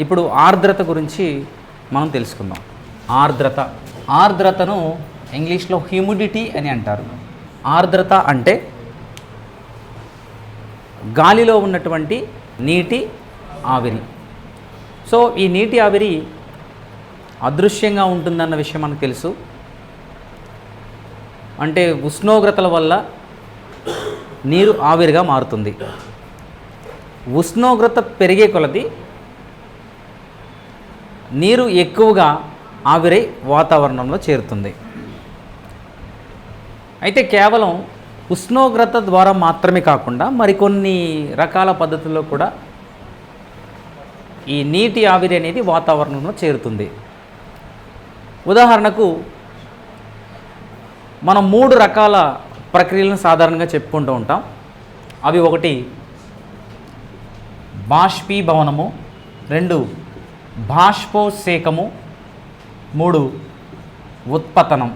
ఇప్పుడు ఆర్ద్రత గురించి మనం తెలుసుకుందాం. ఆర్ద్రతను ఇంగ్లీష్లో హ్యూమిడిటీ అని అంటారు. ఆర్ద్రత అంటే గాలిలో ఉన్నటువంటి నీటి ఆవిరి. సో ఈ నీటి ఆవిరి అదృశ్యంగా ఉంటుందన్న విషయం మనకు తెలుసు. అంటే ఉష్ణోగ్రతల వల్ల నీరు ఆవిరిగా మారుతుంది. ఉష్ణోగ్రత పెరిగే కొలది నీరు ఎక్కువగా ఆవిరై వాతావరణంలో చేరుతుంది. అయితే కేవలం ఉష్ణోగ్రత ద్వారా మాత్రమే కాకుండా మరికొన్ని రకాల పద్ధతుల్లో కూడా ఈ నీటి ఆవిరి అనేది వాతావరణంలో చేరుతుంది. ఉదాహరణకు మనం 3 రకాల ప్రక్రియలను సాధారణంగా చెప్పుకుంటూ ఉంటాం. అవి 1 బాష్పీభవనము, 2 బాష్పోత్సేకము, 3 ఉత్పతనం.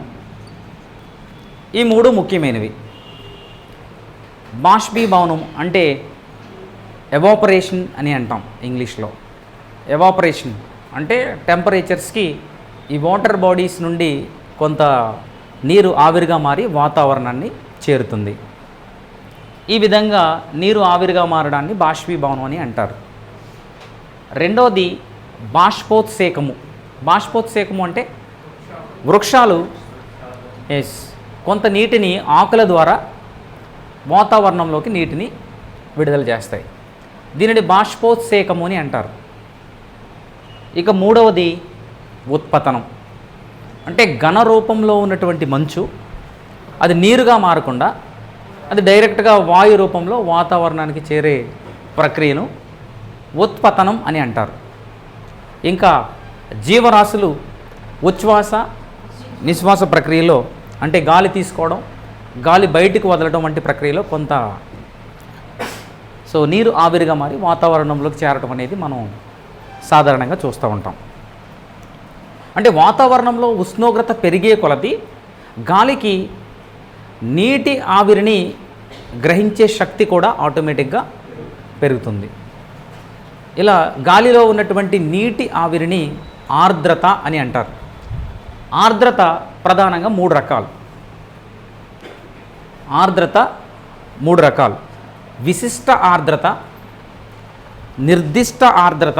ఈ 3 ముఖ్యమైనవి. బాష్పీభవనం అంటే ఎవాపరేషన్ అని అంటాం ఇంగ్లీష్లో. ఎవాపరేషన్ అంటే టెంపరేచర్స్కి ఈ వాటర్ బాడీస్ నుండి కొంత నీరు ఆవిరిగా మారి వాతావరణాన్ని చేరుతుంది. ఈ విధంగా నీరు ఆవిరిగా మారడాన్ని బాష్పీభవనం అని అంటారు. రెండవది బాష్పోత్సేకము. బాష్పోత్సేకము అంటే వృక్షాలు కొంత నీటిని ఆకుల ద్వారా వాతావరణంలోకి నీటిని విడుదల చేస్తాయి. దీనిని బాష్పోత్సేకము అని అంటారు. ఇక మూడవది ఉత్పతనం. అంటే ఘన రూపంలో ఉన్నటువంటి మంచు అది నీరుగా మారకుండా అది డైరెక్ట్గా వాయు రూపంలో వాతావరణానికి చేరే ప్రక్రియను ఉత్పతనం అని అంటారు. ఇంకా జీవరాశులు ఉచ్ఛ్వాస నిశ్వాస ప్రక్రియలో అంటే గాలి తీసుకోవడం, గాలి బయటికి వదలడం వంటి ప్రక్రియలో కొంత నీరు ఆవిరిగా మారి వాతావరణంలోకి చేరడం అనేది మనం సాధారణంగా చూస్తూ ఉంటాం. అంటే వాతావరణంలో ఉష్ణోగ్రత పెరిగే కొలది గాలికి నీటి ఆవిరిని గ్రహించే శక్తి కూడా ఆటోమేటిక్గా పెరుగుతుంది. ఇలా గాలిలో ఉన్నటువంటి నీటి ఆవిరిని ఆర్ద్రత అని అంటారు. ఆర్ద్రత ప్రధానంగా 3 రకాలు. ఆర్ద్రత 3 రకాలు. విశిష్ట ఆర్ద్రత, నిర్దిష్ట ఆర్ద్రత,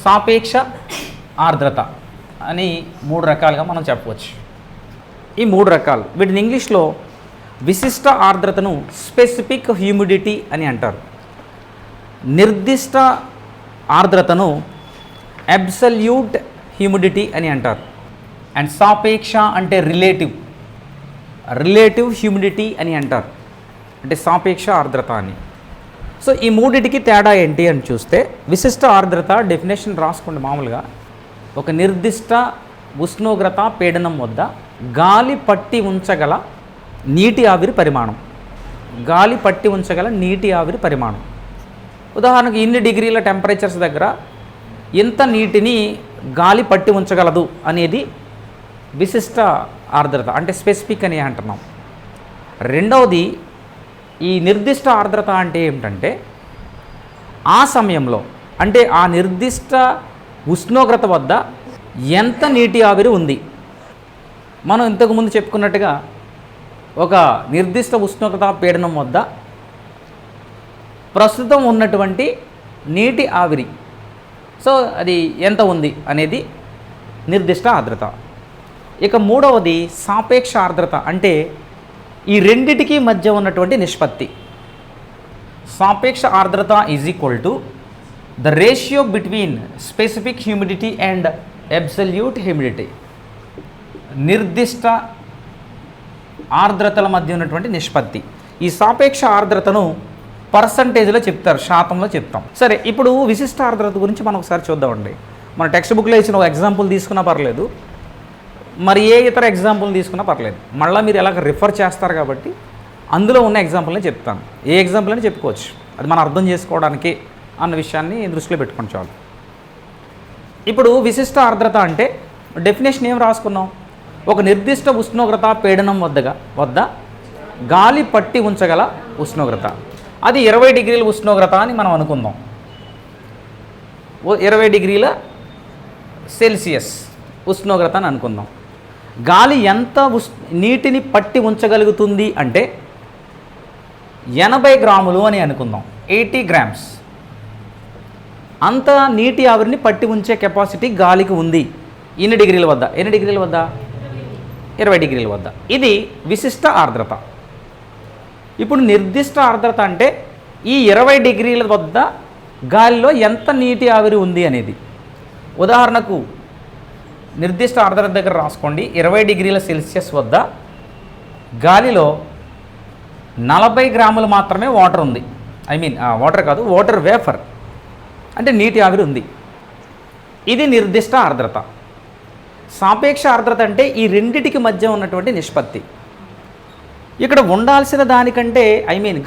సాపేక్ష ఆర్ద్రత అని 3 రకాలుగా మనం చెప్పవచ్చు. ఈ 3 రకాలు వీటిని ఇంగ్లీష్లో విశిష్ట ఆర్ద్రతను స్పెసిఫిక్ హ్యూమిడిటీ అని అంటారు. నిర్దిష్ట ఆర్ద్రతను అబ్సల్యూట్ హ్యూమిడిటీ అని అంటారు. అండ్ సాపేక్ష అంటే రిలేటివ్ హ్యూమిడిటీ అని అంటారు. అంటే సాపేక్ష ఆర్ద్రత అని. సో ఈ 3టికి తేడా ఏంటి అని చూస్తే, విశిష్ట ఆర్ద్రత డెఫినేషన్ రాసుకోండి. మామూలుగా ఒక నిర్దిష్ట ఉష్ణోగ్రత పీడనం వద్ద గాలి పట్టి ఉంచగల నీటి ఆవిరి పరిమాణం. గాలి పట్టి ఉంచగల నీటి ఆవిరి పరిమాణం. ఉదాహరణకు ఇన్ని డిగ్రీల టెంపరేచర్స్ దగ్గర ఎంత నీటిని గాలి పట్టి ఉంచగలదు అనేది విశిష్ట ఆర్ద్రత అంటే స్పెసిఫిక్ అని అంటున్నాం. రెండవది ఈ నిర్దిష్ట ఆర్ద్రత అంటే ఏమిటంటే ఆ సమయంలో అంటే ఆ నిర్దిష్ట ఉష్ణోగ్రత వద్ద ఎంత నీటి ఆవిరి ఉంది. మనం ఇంతకుముందు చెప్పుకున్నట్టుగా ఒక నిర్దిష్ట ఉష్ణోగ్రత పీడనం వద్ద ప్రస్తుతం ఉన్నటువంటి నీటి ఆవిరి అది ఎంత ఉంది అనేది నిర్దిష్ట ఆర్ద్రత. ఇక మూడవది సాపేక్ష ఆర్ద్రత అంటే ఈ రెండిటికి మధ్య ఉన్నటువంటి నిష్పత్తి. సాపేక్ష ఆర్ద్రత is equal to the ratio between specific humidity and absolute humidity. నిర్దిష్ట ఆర్ద్రతల మధ్య ఉన్నటువంటి నిష్పత్తి. ఈ సాపేక్ష ఆర్ద్రతను పర్సంటేజ్లో చెప్తారు, శాతంలో చెప్తాం. సరే, ఇప్పుడు విశిష్ట ఆర్ద్రత గురించి మనం ఒకసారి చూద్దామండి. మన టెక్స్ట్ బుక్లో ఇచ్చిన ఒక ఎగ్జాంపుల్ తీసుకున్నా పర్లేదు, మరి ఏ ఇతర ఎగ్జాంపుల్ తీసుకున్నా పర్లేదు. మళ్ళీ మీరు ఎలాగ రిఫర్ చేస్తారు కాబట్టి అందులో ఉన్న ఎగ్జాంపుల్ని చెప్తాను. ఏ ఎగ్జాంపుల్ అని చెప్పుకోవచ్చు, అది మనం అర్థం చేసుకోవడానికి అన్న విషయాన్ని దృష్టిలో పెట్టుకొని చాలు. ఇప్పుడు విశిష్ట ఆర్ద్రత అంటే డెఫినేషన్ ఏం రాసుకున్నాం? ఒక నిర్దిష్ట ఉష్ణోగ్రత పీడనం వద్ద గాలి పట్టి ఉంచగల ఉష్ణోగ్రత. అది 20 డిగ్రీల ఉష్ణోగ్రత అని మనం అనుకుందాం. 20 డిగ్రీల సెల్సియస్ ఉష్ణోగ్రత అని అనుకుందాం. గాలి ఎంత నీటిని పట్టి ఉంచగలుగుతుంది అంటే 80 గ్రాములు అని అనుకుందాం. 80 గ్రామ్స్ అంత నీటి ఆవిరిని పట్టి ఉంచే కెపాసిటీ గాలికి ఉంది. ఎన్ని డిగ్రీల వద్ద? 20 డిగ్రీల వద్ద. ఇది విశిష్ట ఆర్ద్రత. ఇప్పుడు నిర్దిష్ట ఆర్ద్రత అంటే ఈ 20 డిగ్రీల వద్ద గాలిలో ఎంత నీటి ఆవిరి ఉంది అనేది. ఉదాహరణకు నిర్దిష్ట ఆర్ద్రత దగ్గర రాసుకోండి. 20 డిగ్రీల సెల్సియస్ వద్ద గాలిలో 40 గ్రాములు మాత్రమే వాటర్ ఉంది. వాటర్ కాదు, వాటర్ వేఫర్ అంటే నీటి ఆవిరి ఉంది. ఇది నిర్దిష్ట ఆర్ద్రత. సాపేక్ష ఆర్ద్రత అంటే ఈ రెండిటికి మధ్య ఉన్నటువంటి నిష్పత్తి. ఇక్కడ ఉండాల్సిన దానికంటే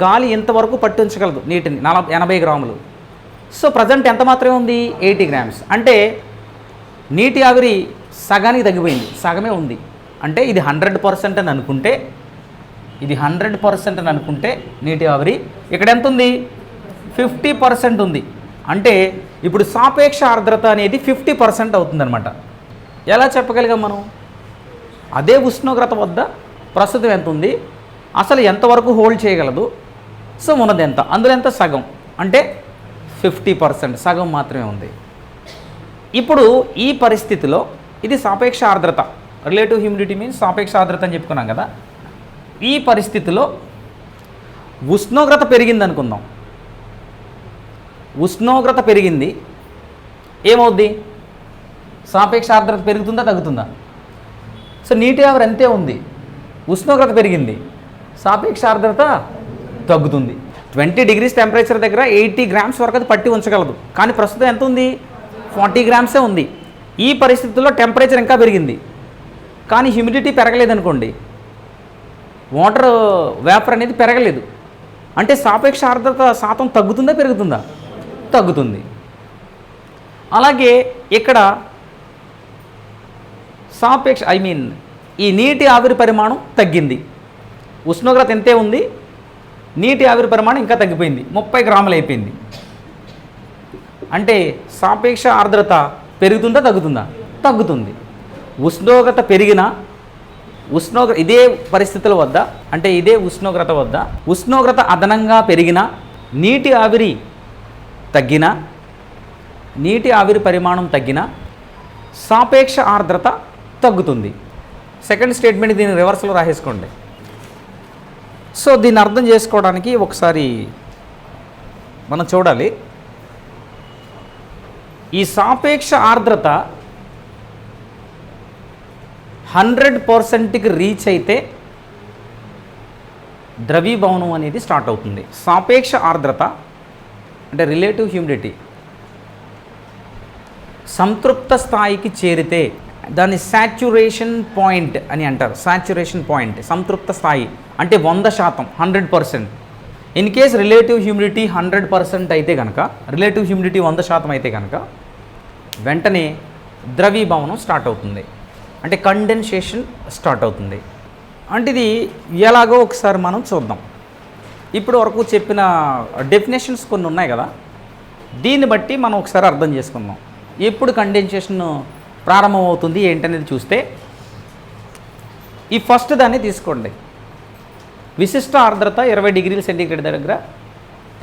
గాలి ఎంతవరకు పట్టించగలదు నీటిని? 80 గ్రాములు. సో ప్రజెంట్ ఎంత మాత్రమే ఉంది? 80 గ్రామ్స్. అంటే నీటి ఆవిరి సగానికి తగ్గిపోయింది, సగమే ఉంది. అంటే ఇది 100% అని అనుకుంటే, ఇది 100% అని అనుకుంటే నీటి ఆవిరి ఇక్కడ ఎంత ఉంది? 50% ఉంది. అంటే ఇప్పుడు సాపేక్ష ఆర్ద్రత అనేది 50% అవుతుందన్నమాట. ఎలా చెప్పగలిగాం మనం? అదే ఉష్ణోగ్రత వద్ద ప్రస్తుతం ఎంత ఉంది, అసలు ఎంతవరకు హోల్డ్ చేయగలదు, సో ఉన్నది ఎంత, అందులో ఎంత? సగం. అంటే 50%, సగం మాత్రమే ఉంది. ఇప్పుడు ఈ పరిస్థితిలో ఇది సాపేక్ష ఆర్ద్రత, రిలేటివ్ హ్యూమిడిటీ మీన్స్ సాపేక్ష ఆర్ద్రత అని చెప్పుకున్నాం కదా. ఈ పరిస్థితిలో ఉష్ణోగ్రత పెరిగింది అనుకుందాం. ఉష్ణోగ్రత పెరిగింది, ఏమవుద్ది? సాపేక్ష ఆర్ద్రత పెరుగుతుందా తగ్గుతుందా? సో నీటి ఆవిరి అంతే ఉంది, ఉష్ణోగ్రత పెరిగింది, సాపేక్ష ఆర్ద్రత తగ్గుతుంది. 20 డిగ్రీస్ టెంపరేచర్ దగ్గర 80 గ్రామ్స్ వరకు అది పట్టి ఉంచగలదు. కానీ ప్రస్తుతం ఎంత ఉంది? 40 గ్రామ్సే ఉంది. ఈ పరిస్థితుల్లో టెంపరేచర్ ఇంకా పెరిగింది, కానీ హ్యూమిడిటీ పెరగలేదనుకోండి, వాటర్ వేపర్ అనేది పెరగలేదు. అంటే సాపేక్ష ఆర్ద్రత శాతం తగ్గుతుందా పెరుగుతుందా? తగ్గుతుంది. అలాగే ఇక్కడ సాపేక్ష ఈ నీటి ఆవిరి పరిమాణం తగ్గింది. ఉష్ణోగ్రత ఎంతే ఉంది, నీటి ఆవిరి పరిమాణం ఇంకా తగ్గిపోయింది, 30 గ్రాములు అయిపోయింది. అంటే సాపేక్ష ఆర్ద్రత పెరుగుతుందా తగ్గుతుందా? తగ్గుతుంది. ఉష్ణోగ్రత పెరిగినా, ఇదే పరిస్థితుల వద్ద అంటే ఇదే ఉష్ణోగ్రత వద్ద ఉష్ణోగ్రత అదనంగా పెరిగినా, నీటి ఆవిరి తగ్గినా, నీటి ఆవిరి పరిమాణం తగ్గినా సాపేక్ష ఆర్ద్రత తగ్గుతుంది. సెకండ్ స్టేట్మెంట్ దీన్ని రివర్స్లో రాసేసుకోండి. సో దీన్ని అర్థం చేసుకోవడానికి ఒకసారి మనం చూడాలి. ఈ సాపేక్ష ఆర్ద్రత 100%కి రీచ్ అయితే ద్రవీభవనం అనేది స్టార్ట్ అవుతుంది. సాపేక్ష ఆర్ద్రత అంటే రిలేటివ్ హ్యూమిడిటీ సంతృప్త స్థాయికి చేరితే దాన్ని సాచ్యురేషన్ పాయింట్ అని అంటారు. సాచ్యురేషన్ పాయింట్ సంతృప్త స్థాయి అంటే 100%, 100%. ఇన్ కేస్ రిలేటివ్ హ్యూమిడిటీ 100% అయితే కనుక, రిలేటివ్ హ్యూమిడిటీ 100% అయితే కనుక వెంటనే ద్రవీభవనం స్టార్ట్ అవుతుంది, అంటే కండెన్సేషన్ స్టార్ట్ అవుతుంది. అంటే ఇది ఎలాగో ఒకసారి మనం చూద్దాం. ఇప్పుడు వరకు చెప్పిన డెఫినేషన్స్ కొన్ని ఉన్నాయి కదా, దీన్ని బట్టి మనం ఒకసారి అర్థం చేసుకుందాం. ఎప్పుడు కండెన్సేషన్ ప్రారంభమవుతుంది ఏంటనేది చూస్తే, ఈ ఫస్ట్ దాన్ని తీసుకోండి. విశిష్ట ఆర్ద్రత 20 డిగ్రీల సెంటీగ్రేడ్ దగ్గర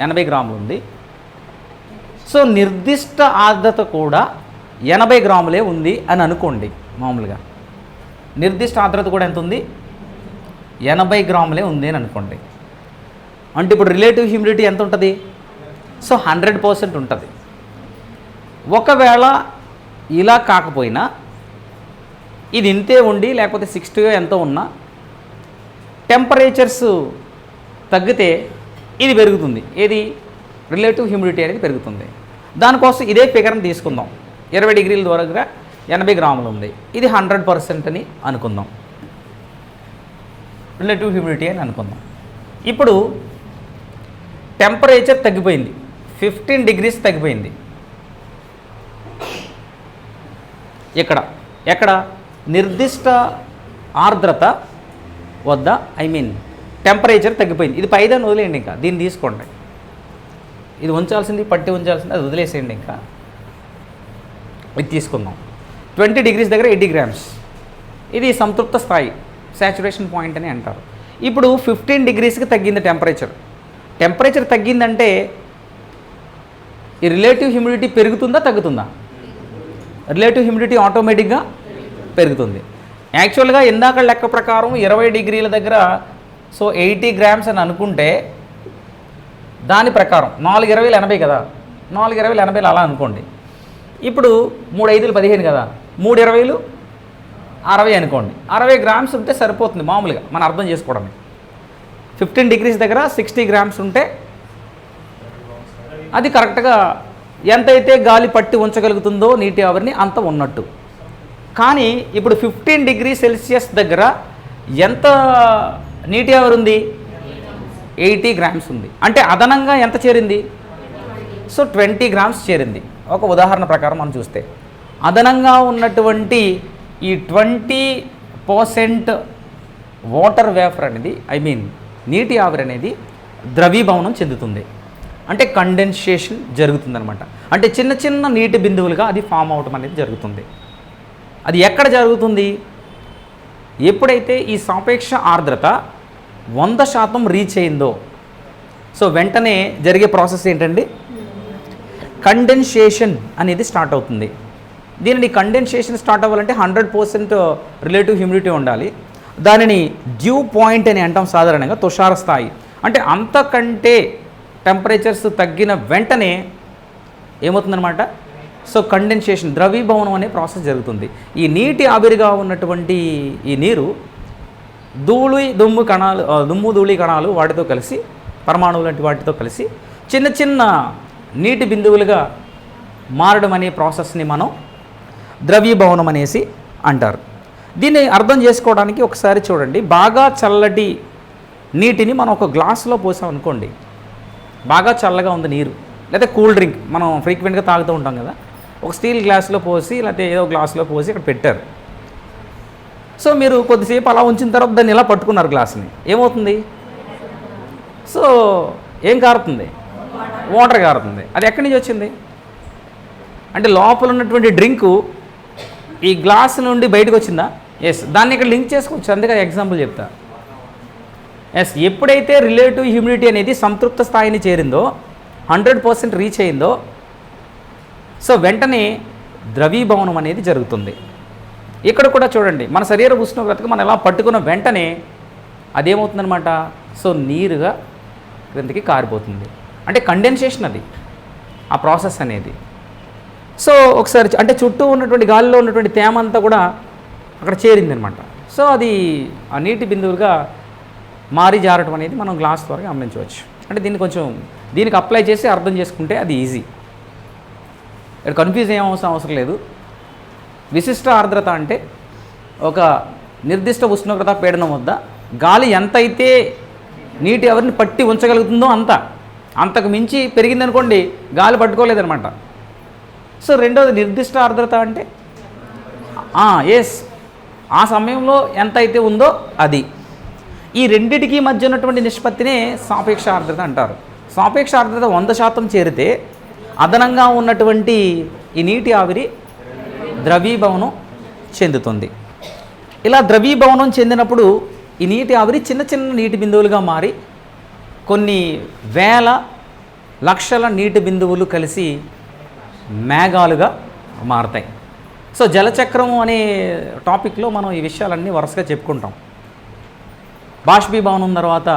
80 గ్రాములు ఉంది. సో నిర్దిష్ట ఆర్ద్రత కూడా 80 గ్రాములే ఉంది అని అనుకోండి. మామూలుగా నిర్దిష్ట ఆర్ద్రత కూడా ఎంత ఉంది? 80 గ్రాములే ఉంది అని అనుకోండి. అంటే ఇప్పుడు రిలేటివ్ హ్యూమిడిటీ ఎంత ఉంటుంది? సో 100% ఉంటుంది. ఒకవేళ ఇలా కాకపోయినా, ఇది ఇంతే ఉండి లేకపోతే 60 ఎంతో ఉన్నా టెంపరేచర్స్ తగ్గితే ఇది పెరుగుతుంది. ఏది? రిలేటివ్ హ్యూమిడిటీ అనేది పెరుగుతుంది. దానికోసం ఇదే ఫిగర్ని తీసుకుందాం. 20 డిగ్రీల దగ్గర 80 గ్రాములు ఉంది, ఇది 100% అని అనుకుందాం, రిలేటివ్ హ్యూమిడిటీ అని అనుకుందాం. ఇప్పుడు టెంపరేచర్ తగ్గిపోయింది, 15 డిగ్రీస్ తగ్గిపోయింది. ఎక్కడ నిర్దిష్ట ఆర్ద్రత వద్ద టెంపరేచర్ తగ్గిపోయింది. ఇది పైదాన్ని వదిలేయండి, ఇంకా దీన్ని తీసుకోండి. ఇది ఉంచాల్సింది, పట్టి ఉంచాల్సింది, అది వదిలేసేయండి. ఇంకా ఇది తీసుకుందాం. 20 degrees దగ్గర 80 grams, ఇది సంతృప్త స్థాయి, సాచురేషన్ పాయింట్ అని అంటారు. ఇప్పుడు 15 degreesకి తగ్గింది టెంపరేచర్ తగ్గిందంటే ఈ రిలేటివ్ హ్యూమిడిటీ పెరుగుతుందా తగ్గుతుందా? రిలేటివ్ హ్యూమిడిటీ ఆటోమేటిక్గా పెరుగుతుంది. యాక్చువల్గా ఇందాక లెక్క ప్రకారం 20 degrees దగ్గర 80 grams అని అనుకుంటే దాని ప్రకారం 4 20 80 కదా, 4 20 80 అలా అనుకోండి. ఇప్పుడు 3 5 15 కదా, 3 20 60 అనుకోండి. 60 grams ఉంటే సరిపోతుంది మామూలుగా మనం అర్థం చేసుకోవడమే. 15 degrees దగ్గర 60 grams ఉంటే అది కరెక్ట్గా ఎంతైతే గాలి పట్టి ఉంచగలుగుతుందో నీటి ఆవిరిని అంత ఉన్నట్టు. కానీ ఇప్పుడు 15 degrees Celsius దగ్గర ఎంత నీటి ఆవిరి ఉంది? 80 grams ఉంది. అంటే అదనంగా ఎంత చేరింది? 20 grams చేరింది. ఒక ఉదాహరణ ప్రకారం మనం చూస్తే అదనంగా ఉన్నటువంటి ఈ 20% వాటర్ వేపర్ అనేది నీటి ఆవిరి అనేది ద్రవీభవనం చెందుతుంది. అంటే కండెన్సేషన్ జరుగుతుందన్నమాట. అంటే చిన్న చిన్న నీటి బిందువులుగా అది ఫామ్ అవటం అనేది జరుగుతుంది. అది ఎక్కడ జరుగుతుంది? ఎప్పుడైతే ఈ సాపేక్ష ఆర్ద్రత 100% రీచ్ అయిందో వెంటనే జరిగే ప్రాసెస్ ఏంటండి? కండెన్సేషన్ అనేది స్టార్ట్ అవుతుంది. దీనిని కండెన్సేషన్ స్టార్ట్ అవ్వాలంటే 100% రిలేటివ్ హ్యూమిడిటీ ఉండాలి. దానిని డ్యూ పాయింట్ అని అంటాం సాధారణంగా, తుషార స్థాయి. అంటే అంతకంటే టెంపరేచర్స్ తగ్గిన వెంటనే ఏమవుతుందన్నమాట? కండెన్సేషన్, ద్రవీభవనం అనే ప్రాసెస్ జరుగుతుంది. ఈ నీటి ఆవిరిగా ఉన్నటువంటి ఈ నీరు దుమ్ము ధూళి కణాలు వాటితో కలిసి, పరమాణువులు లాంటి వాటితో కలిసి చిన్న చిన్న నీటి బిందువులుగా మారడం అనే ప్రాసెస్ని మనం ద్రవీభవనం అనేసి అంటారు. దీన్ని అర్థం చేసుకోవడానికి ఒకసారి చూడండి. బాగా చల్లటి నీటిని మనం ఒక గ్లాసులో పోసాం అనుకోండి, బాగా చల్లగా ఉంది నీరు, లేదా కూల్ డ్రింక్ మనం ఫ్రీక్వెంట్గా తాగుతూ ఉంటాం కదా, ఒక స్టీల్ గ్లాసులో పోసి లేకపోతే ఏదో గ్లాసులో పోసి ఇక్కడ పెట్టారు. మీరు కొద్దిసేపు అలా ఉంచిన తర్వాత దాన్ని ఇలా పట్టుకున్నారు గ్లాసుని, ఏమవుతుంది? ఏం కారుతుంది? వాటర్ కారుతుంది. అది ఎక్కడి నుంచి వచ్చింది? అంటే లోపల ఉన్నటువంటి డ్రింకు ఈ గ్లాస్ నుండి బయటకు వచ్చిందా? ఎస్. దాన్ని ఇక్కడ లింక్ చేసుకోవచ్చు, అందుకే ఎగ్జాంపుల్ చెప్తా. ఎస్. ఎప్పుడైతే రిలేటివ్ హ్యూమిడిటీ అనేది సంతృప్త స్థాయిని చేరిందో, 100% రీచ్ అయిందో, వెంటనే ద్రవీభవనం అనేది జరుగుతుంది. ఇక్కడ కూడా చూడండి, మన శరీర ఉష్ణోగ్రతకు మనం ఎలా పట్టుకున్న వెంటనే అదేమవుతుందన్నమాట? నీరుగా క్రిందికి కారిపోతుంది. అంటే కండెన్సేషన్ అది, ఆ ప్రాసెస్ అనేది. ఒకసారి అంటే చుట్టూ ఉన్నటువంటి గాలిలో ఉన్నటువంటి తేమ అంతా కూడా అక్కడ చేరిందనమాట. అది ఆ నీటి బిందువులుగా మారి జారటం అనేది మనం గ్లాస్ ద్వారా గమనించవచ్చు. అంటే దీనికి అప్లై చేసి అర్థం చేసుకుంటే అది ఈజీ. ఇక్కడ కన్ఫ్యూజ్ అవసరం లేదు. విశిష్ట ఆర్ద్రత అంటే ఒక నిర్దిష్ట ఉష్ణోగ్రత పీడనం వద్ద గాలి ఎంతైతే నీటి ఆవిరిని పట్టి ఉంచగలుగుతుందో అంతకు మించి పెరిగిందనుకోండి, గాలి పట్టుకోలేదనమాట. రెండవది నిర్దిష్ట ఆర్ద్రత అంటే ఎస్, ఆ సమయంలో ఎంత అయితే ఉందో అది. ఈ రెండిటికి మధ్య ఉన్నటువంటి నిష్పత్తినే సాపేక్ష ఆర్ద్రత అంటారు. సాపేక్ష ఆర్ద్రత 100% చేరితే అదనంగా ఉన్నటువంటి ఈ నీటి ఆవిరి ద్రవీభవనం చెందుతుంది. ఇలా ద్రవీభవనం చెందినప్పుడు ఈ నీటి ఆవిరి చిన్న చిన్న నీటి బిందువులుగా మారి కొన్ని వేల లక్షల నీటి బిందువులు కలిసి మేఘాలుగా మారతాయి. జలచక్రం అనే టాపిక్లో మనం ఈ విషయాలన్నీ వరుసగా చెప్పుకుంటాం. బాష్పీభవనం తర్వాత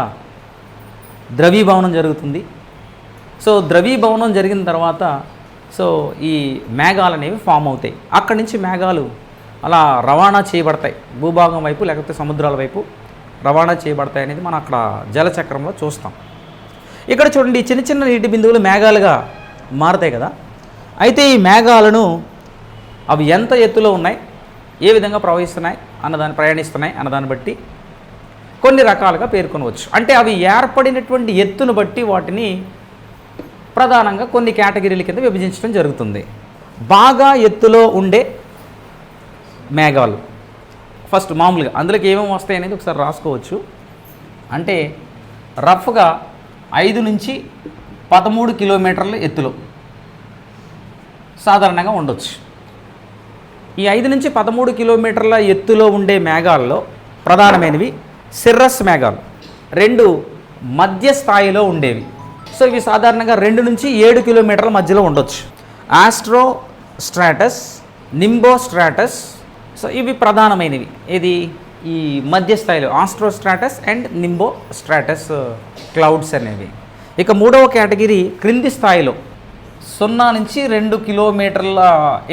ద్రవీభవనం జరుగుతుంది. ద్రవీభవనం జరిగిన తర్వాత ఈ మేఘాలు అనేవి ఫామ్ అవుతాయి. అక్కడి నుంచి మేఘాలు అలా రవాణా చేయబడతాయి, భూభాగం వైపు లేకపోతే సముద్రాల వైపు రవాణా చేయబడతాయి అనేది మనం అక్కడ జలచక్రంలో చూస్తాం. ఇక్కడ చూడండి, చిన్న చిన్న నీటి బిందువులు మేఘాలుగా మారుతాయి కదా. అయితే ఈ మేఘాలను అవి ఎంత ఎత్తులో ఉన్నాయి, ఏ విధంగా ప్రయాణిస్తున్నాయి అన్నదాన్ని బట్టి కొన్ని రకాలుగా పేర్కొనవచ్చు. అంటే అవి ఏర్పడినటువంటి ఎత్తును బట్టి వాటిని ప్రధానంగా కొన్ని కేటగిరీల కింద విభజించడం జరుగుతుంది. బాగా ఎత్తులో ఉండే మేఘాలు ఫస్ట్ మామూలుగా అందులోకి ఏమేమి వస్తాయి అనేది ఒకసారి రాసుకోవచ్చు. అంటే రఫ్గా 5 నుంచి 13 కిలోమీటర్ల ఎత్తులో సాధారణంగా ఉండొచ్చు. ఈ 5 నుంచి 13 కిలోమీటర్ల ఎత్తులో ఉండే మేఘాల్లో ప్రధానమైనవి సిర్రస్ మేఘాలు, 2 మధ్య స్థాయిలో ఉండేవి. సో ఇవి సాధారణంగా 2 నుంచి 7 కిలోమీటర్ల మధ్యలో ఉండొచ్చు. Altostratus, nimbostratus. So ఇవి ప్రధానమైనవి. ఇది ఈ మధ్య స్థాయిలో altostratus and nimbostratus clouds అనేవి. ఇక మూడవ కేటగిరీ క్రింది స్థాయిలో 0 నుంచి 2 కిలోమీటర్ల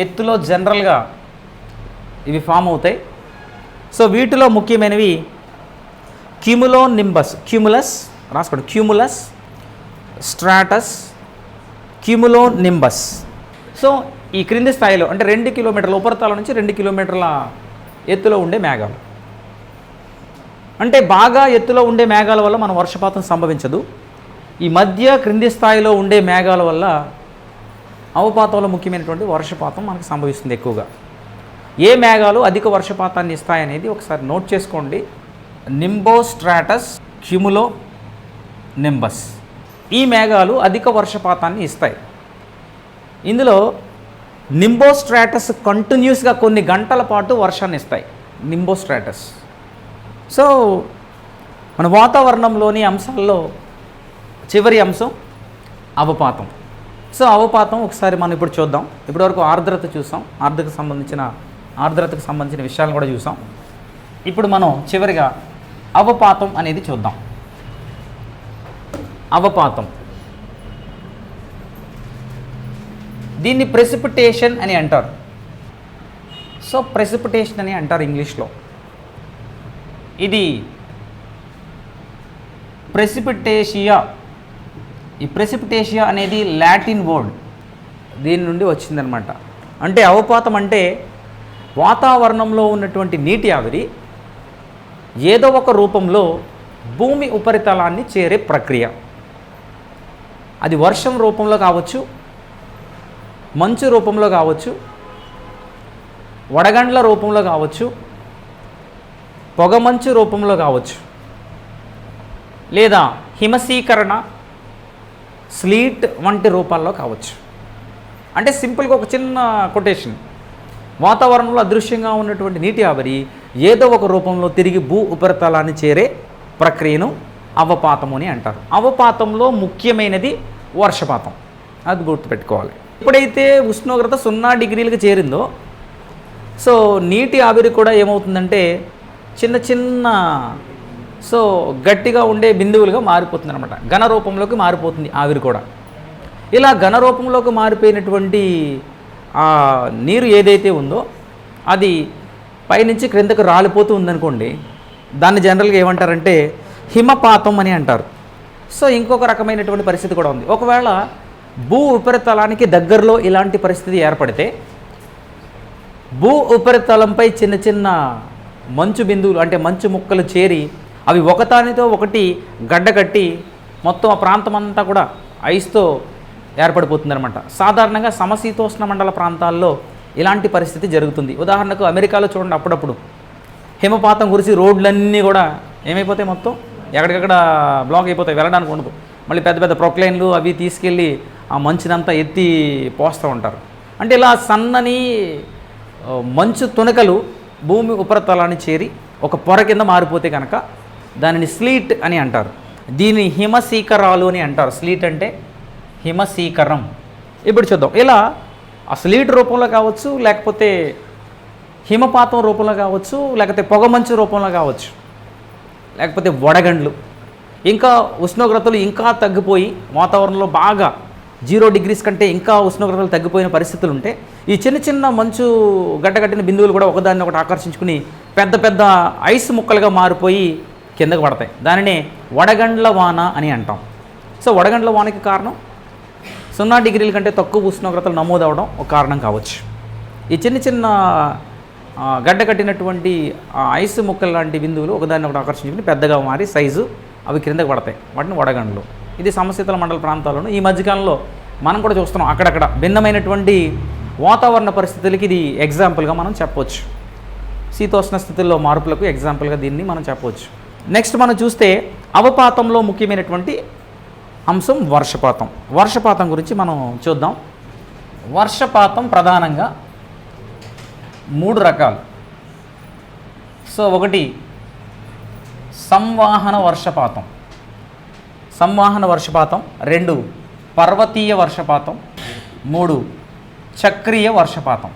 ఎత్తులో జనరల్గా ఇవి ఫామ్ అవుతాయి. సో వీటిలో ముఖ్యమైనవి క్యూములో నింబస్, క్యూములస్ రాసుకోండి, క్యూములస్, స్ట్రాటస్, క్యూములో నింబస్. సో ఈ క్రింది స్థాయిలో అంటే 2 కిలోమీటర్ల ఉపరితలం నుంచి 2 కిలోమీటర్ల ఎత్తులో ఉండే మేఘాలు. అంటే బాగా ఎత్తులో ఉండే మేఘాల వల్ల మనం వర్షపాతం సంభవించదు. ఈ మధ్య క్రింది స్థాయిలో ఉండే మేఘాల వల్ల అవపాతంలో ముఖ్యమైనటువంటి వర్షపాతం మనకు సంభవిస్తుంది ఎక్కువగా. ఏ మేఘాలు అధిక వర్షపాతాన్ని ఇస్తాయనేది ఒకసారి నోట్ చేసుకోండి. నింబో స్ట్రాటస్, క్యూములో నింబస్. ఈ మేఘాలు అధిక వర్షపాతాన్ని ఇస్తాయి. ఇందులో నింబో స్ట్రాటస్ కంటిన్యూస్గా కొన్ని గంటల పాటు వర్షాన్ని ఇస్తాయి. నింబో స్ట్రాటస్. సో మన వాతావరణంలోని అంశాల్లో చివరి అంశం అవపాతం. సో అవపాతం ఒకసారి మనం ఇప్పుడు చూద్దాం. ఇప్పటివరకు ఆర్ద్రత చూసాం, ఆర్ద్రతకు సంబంధించిన విషయాలను కూడా చూసాం. ఇప్పుడు మనం చివరిగా అవపాతం అనేది చూద్దాం. అవపాతం, దీన్ని ప్రెసిపిటేషన్ అని అంటారు. సో ప్రెసిపిటేషన్ అని అంటారు ఇంగ్లీష్లో. ఇది ప్రెసిపిటేషియా. ఈ ప్రెసిపిటేషియా అనేది లాటిన్ వర్డ్, దీని నుండి వచ్చిందనమాట. అంటే అవపాతం అంటే వాతావరణంలో ఉన్నటువంటి నీటి ఆవిరి ఏదో ఒక రూపంలో భూమి ఉపరితలాన్ని చేరే ప్రక్రియ. అది వర్షం రూపంలో కావచ్చు, మంచు రూపంలో కావచ్చు, వడగండ్ల రూపంలో కావచ్చు, పొగమంచు రూపంలో కావచ్చు, లేదా హిమశీకరణ, స్లీట్ వంటి రూపాల్లో కావచ్చు. అంటే సింపుల్గా ఒక చిన్న కొటేషన్, వాతావరణంలో అదృశ్యంగా ఉన్నటువంటి నీటి ఆవిరి ఏదో ఒక రూపంలో తిరిగి భూ ఉపరితలాన్ని చేరే ప్రక్రియను అవపాతము అని అంటారు. అవపాతంలో ముఖ్యమైనది వర్షపాతం, అది గుర్తుపెట్టుకోవాలి. ఎప్పుడైతే ఉష్ణోగ్రత 0 డిగ్రీలకు చేరిందో సో నీటి ఆవిరి కూడా ఏమవుతుందంటే చిన్న చిన్న సో గట్టిగా ఉండే బిందువులుగా మారిపోతుంది అనమాట. ఘన రూపంలోకి మారిపోతుంది ఆవిరి కూడా. ఇలా ఘన రూపంలోకి మారిపోయినటువంటి ఆ నీరు ఏదైతే ఉందో అది పైనుంచి క్రిందకు రాలిపోతూ ఉందనుకోండి, దాన్ని జనరల్గా ఏమంటారంటే హిమపాతం అని అంటారు. సో ఇంకొక రకమైనటువంటి పరిస్థితి కూడా ఉంది. ఒకవేళ భూ ఉపరితలానికి దగ్గరలో ఇలాంటి పరిస్థితి ఏర్పడితే భూ ఉపరితలంపై చిన్న చిన్న మంచు బిందువులు అంటే మంచు ముక్కలు చేరి అవి ఒకదానితో ఒకటి గడ్డకట్టి మొత్తం ఆ ప్రాంతం అంతా కూడా ఐస్తో ఏర్పడిపోతుందన్నమాట. సాధారణంగా సమశీతోష్ణ మండల ప్రాంతాల్లో ఇలాంటి పరిస్థితి జరుగుతుంది. ఉదాహరణకు అమెరికాలో చూడండి, అప్పుడప్పుడు హిమపాతం కురిసి రోడ్లన్నీ కూడా ఏమైపోతాయి, మొత్తం ఎక్కడికక్కడ బ్లాక్ అయిపోతాయి, వెళ్ళడానికి ఉండదు. మళ్ళీ పెద్ద పెద్ద ప్రొక్లైన్లు అవి తీసుకెళ్ళి ఆ మంచునంతా ఎత్తి పోస్తూ ఉంటారు. అంటే ఇలా సన్నని మంచు తునకలు భూమి ఉపరితలాన్ని చేరి ఒక పొర కింద మారిపోతే కనుక దానిని స్లీట్ అని అంటారు. దీన్ని హిమశీకరాలు అని అంటారు. స్లీట్ అంటే హిమశీకరం. ఇప్పుడు చూద్దాం, ఇలా ఆ స్లీట్ రూపంలో కావచ్చు, లేకపోతే హిమపాతం రూపంలో కావచ్చు, లేకపోతే పొగమంచు రూపంలో కావచ్చు, లేకపోతే వడగండ్లు, ఇంకా ఉష్ణోగ్రతలు ఇంకా తగ్గిపోయి వాతావరణంలో బాగా 0 డిగ్రీస్ కంటే ఇంకా ఉష్ణోగ్రతలు తగ్గిపోయిన పరిస్థితులు ఉంటే ఈ చిన్న చిన్న మంచు గడ్డగట్టిన బిందువులు కూడా ఒకదాన్ని ఒకటి ఆకర్షించుకుని పెద్ద పెద్ద ఐస్ ముక్కలుగా మారిపోయి కిందకు పడతాయి. దానినే వడగండ్ల వాన అని అంటాం. సో వడగండ్ల వానకి కారణం 0 డిగ్రీల కంటే తక్కువ ఉష్ణోగ్రతలు నమోదవడం ఒక కారణం కావచ్చు. ఈ చిన్న చిన్న గడ్డ కట్టినటువంటి ఐస్ ముక్కలు లాంటి బిందువులు ఒకదాన్ని ఒకటి ఆకర్షించుకుని పెద్దగా మారి సైజు అవి క్రిందకు పడతాయి, వాటిని వడగండ్లు. ఇది సమశీతల మండల ప్రాంతాల్లోనూ ఈ మధ్యకాలంలో మనం కూడా చూస్తున్నాం. అక్కడక్కడ భిన్నమైనటువంటి వాతావరణ పరిస్థితులకి ఇది ఎగ్జాంపుల్గా మనం చెప్పవచ్చు. శీతోష్ణ స్థితుల్లో మార్పులకు ఎగ్జాంపుల్గా దీన్ని మనం చెప్పవచ్చు. నెక్స్ట్ మనం చూస్తే అవపాతంలో ముఖ్యమైనటువంటి అంశం వర్షపాతం. వర్షపాతం గురించి మనం చూద్దాం. వర్షపాతం ప్రధానంగా 3 రకాలు. సో ఒకటి సంవాహన వర్షపాతం, 2 పర్వతీయ వర్షపాతం, 3 చక్రీయ వర్షపాతం.